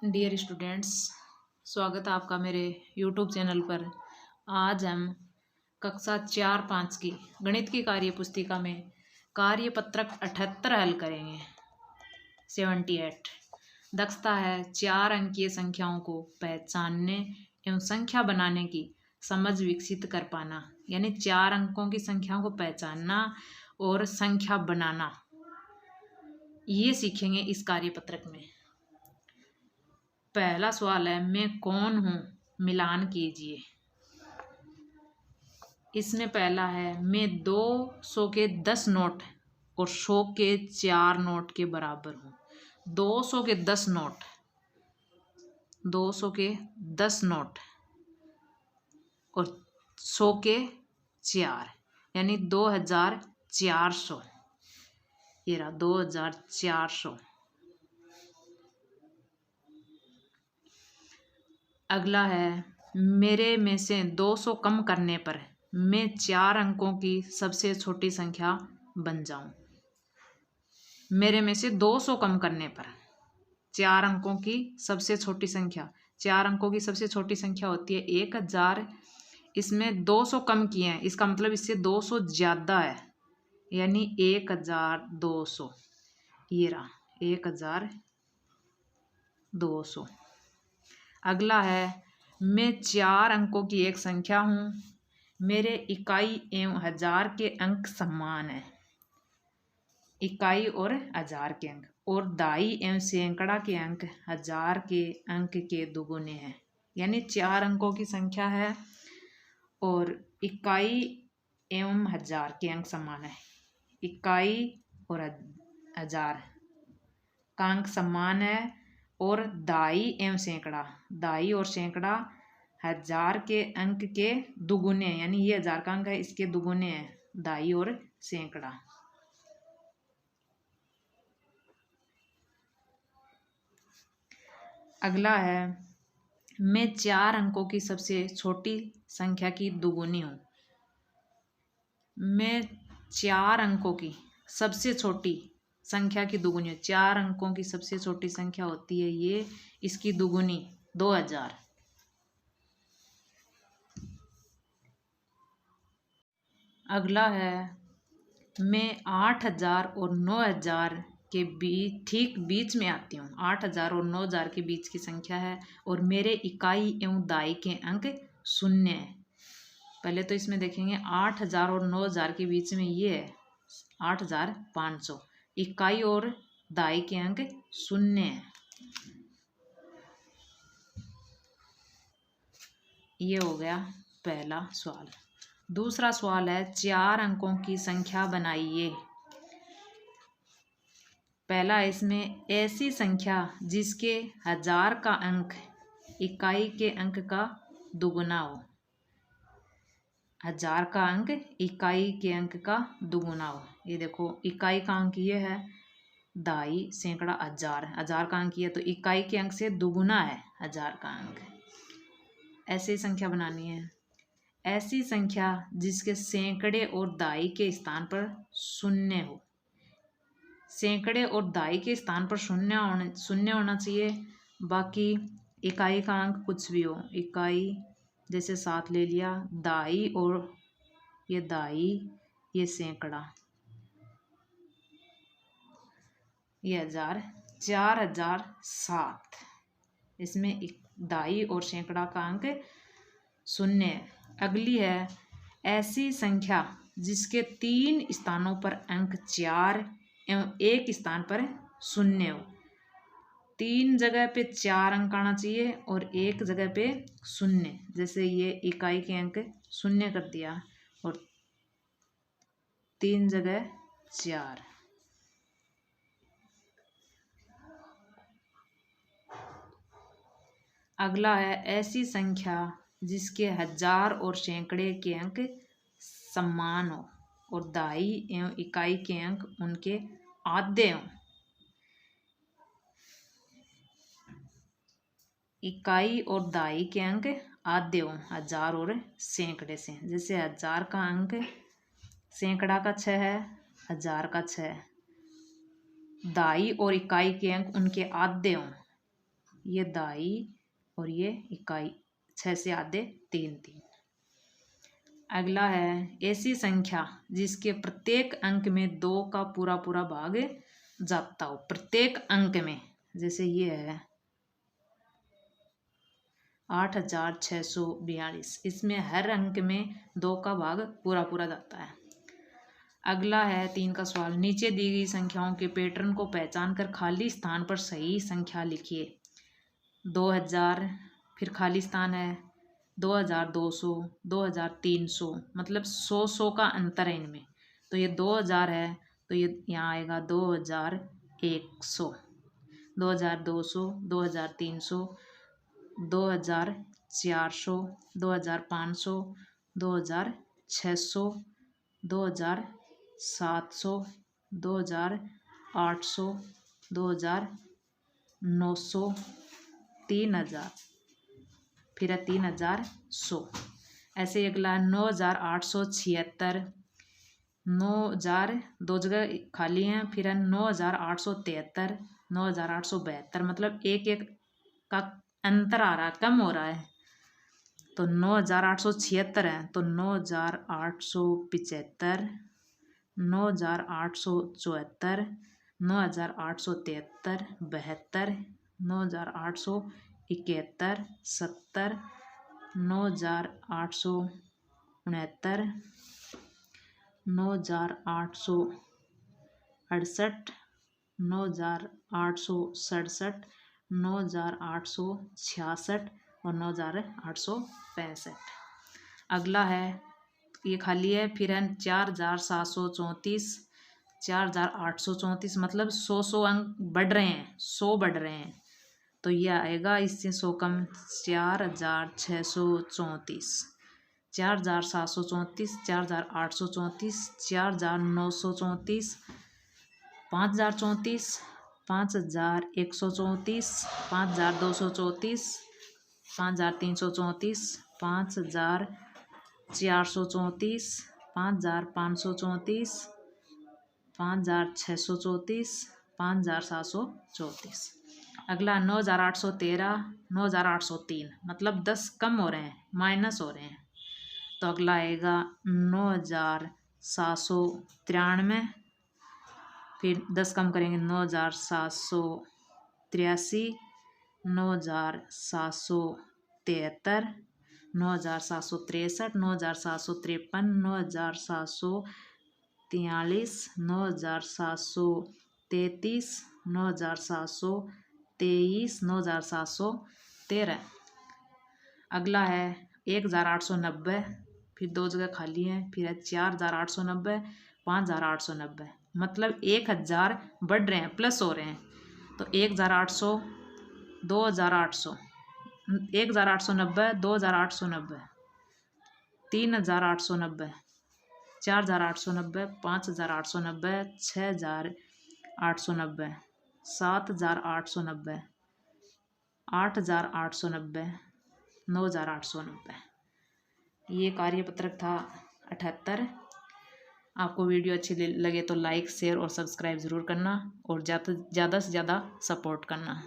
Dear students, स्वागत है आपका मेरे यूट्यूब चैनल पर। आज हम कक्षा 4-5 की गणित की कार्य पुस्तिका में कार्यपत्रक 78 हल करेंगे। 78 दक्षता है 4 अंकीय संख्याओं को पहचानने एवं संख्या बनाने की समझ विकसित कर पाना, यानी 4 अंकों की संख्याओं को पहचानना और संख्या बनाना, ये सीखेंगे इस कार्यपत्रक में। पहला सवाल है, मैं कौन हूँ, मिलान कीजिए। इसमें पहला है, मैं 200 के 10 नोट और 100 के 4 नोट के बराबर हूँ। 200 के 10 नोट, 200 के 10 नोट और 100 के 4, यानी 2400। ये रहा 2400। अगला है, मेरे में से 200 कम करने पर मैं 4 अंकों की सबसे छोटी संख्या बन जाऊं। मेरे में से 200 कम करने पर 4 अंकों की सबसे छोटी संख्या, 4 अंकों की सबसे छोटी संख्या होती है 1000। इसमें 200 कम किए हैं, इसका मतलब इससे 200 ज़्यादा है, यानी 1200। ये रहा 1200। अगला है, मैं 4 अंकों की एक संख्या हूँ। मेरे इकाई एवं हजार के अंक समान है। इकाई और हजार के अंक, और दाई एवं सैकड़ा के अंक हजार के अंक के दुगुने हैं। यानी 4 अंकों की संख्या है और इकाई एवं हजार के अंक समान है। इकाई और हजार का अंक समान है, और दाई एवं सैकड़ा, दाई और सैकड़ा हजार के अंक के दुगुने, यानी ये 1000 का अंक है, इसके दुगुने हैं दाई और सैकड़ा। अगला है, मैं 4 अंकों की सबसे छोटी संख्या की दुगुनी हूँ। मैं 4 अंकों की सबसे छोटी संख्या की दुगुनी है। 4 अंकों की सबसे छोटी संख्या होती है ये, इसकी दुगुनी 2000। अगला है, मैं 8000 और 9000 के ठीक बीच में आती हूँ। 8000 और 9000 के बीच की संख्या है, और मेरे इकाई एवं दाई के अंक 0 है। पहले तो इसमें देखेंगे 8000 और 9000 के बीच में ये है 8500। इकाई और दाई के अंक 0 है। ये हो गया पहला सवाल। दूसरा सवाल है, 4 अंकों की संख्या बनाइए। पहला है, इसमें ऐसी संख्या जिसके हजार का अंक इकाई के अंक का दुगुना हो। हजार का अंक इकाई के अंक का दुगुना हो। ये देखो, इकाई का अंक ये है, दाई सैकड़ा हजार, हजार का अंक ये, तो इकाई के अंक से दुगुना है हजार का अंक। ऐसी संख्या बनानी है। ऐसी संख्या जिसके सैकड़े और दाई के स्थान पर 0 हो। सैकड़े और दाई के स्थान पर 0 होना चाहिए। बाकी इकाई का अंक कुछ भी हो, इकाई जैसे 7 ले लिया, दाई और ये दाई, ये सैकड़ा, ये हजार, 4007। इसमें दाई और सैकड़ा का अंक 0 है। अगली है, ऐसी संख्या जिसके 3 स्थानों पर अंक 4 एवं 1 स्थान पर 0 हो। 3 जगह पे 4 अंक आना चाहिए और 1 जगह पे 0। जैसे ये इकाई के अंक 0 कर दिया और 3 जगह 4। अगला है, ऐसी संख्या जिसके हजार और सैकड़े के अंक समान हो और दाई एवं इकाई के अंक उनके आधे हों। इकाई और दाई के अंक आधे हों हजार और सैकड़े से। जैसे हजार का अंक सैकड़ा का 6 है, हजार का 6, दाई और इकाई के अंक उनके आधे हों ये दहाई और ये इकाई, 6 से आधे 3 3। अगला है ऐसी संख्या जिसके प्रत्येक अंक में 2 का पूरा पूरा भाग जाता हो, प्रत्येक अंक में। जैसे ये है 8642, इसमें हर अंक में 2 का भाग पूरा पूरा जाता है। अगला है 3 का सवाल, नीचे दी गई संख्याओं के पैटर्न को पहचान कर खाली स्थान पर सही संख्या लिखिए। 2000, फिर खाली स्थान है 2200, 2300, मतलब 100 का अंतर है इनमें। तो ये 2000 है तो ये यहाँ आएगा 2100, 2200, 2300, 2400, 2500, 2600, 2700, 2800, 2900, 3000, फिर है 3100। ऐसे अगला 9876, 9000 दो जगह खाली हैं, फिर है 9873, 9872, मतलब एक एक का अंतर आ रहा है, कम हो रहा है। तो 9876 है तो 9875, 9874, 9873, 72, 9871, 70, 9869, 9868, 9867, 9866 और 9865। अगला है ये खाली है, फिर है 4734, 4834, मतलब 100 अंक बढ़ रहे हैं, 100 बढ़ रहे हैं। तो यह आएगा इससे 100 कम 4634, 4734, 4834, 4934, 5034, 5134, 5234, 5334, 5434, 5534, 5634, 5734। अगला 9813, 9803, मतलब 10 कम हो रहे हैं, माइनस हो रहे हैं। तो अगला आएगा 9793, फिर 10 कम करेंगे 9783, 9773, 9763, 9753, 9743, 9733, 9723, 9713। अगला है 1890, फिर दो जगह खाली हैं, फिर है 4890, 5890, मतलब 1000 बढ़ रहे हैं, प्लस हो रहे हैं। तो 1800, 2800, 1890, 2890, 3890, 4890, 5890, 6890, 7890, 8890, 9890। ये कार्यपत्रक था 78। आपको वीडियो अच्छी लगे तो लाइक, शेयर और सब्सक्राइब ज़रूर करना और ज़्यादा से ज़्यादा सपोर्ट करना।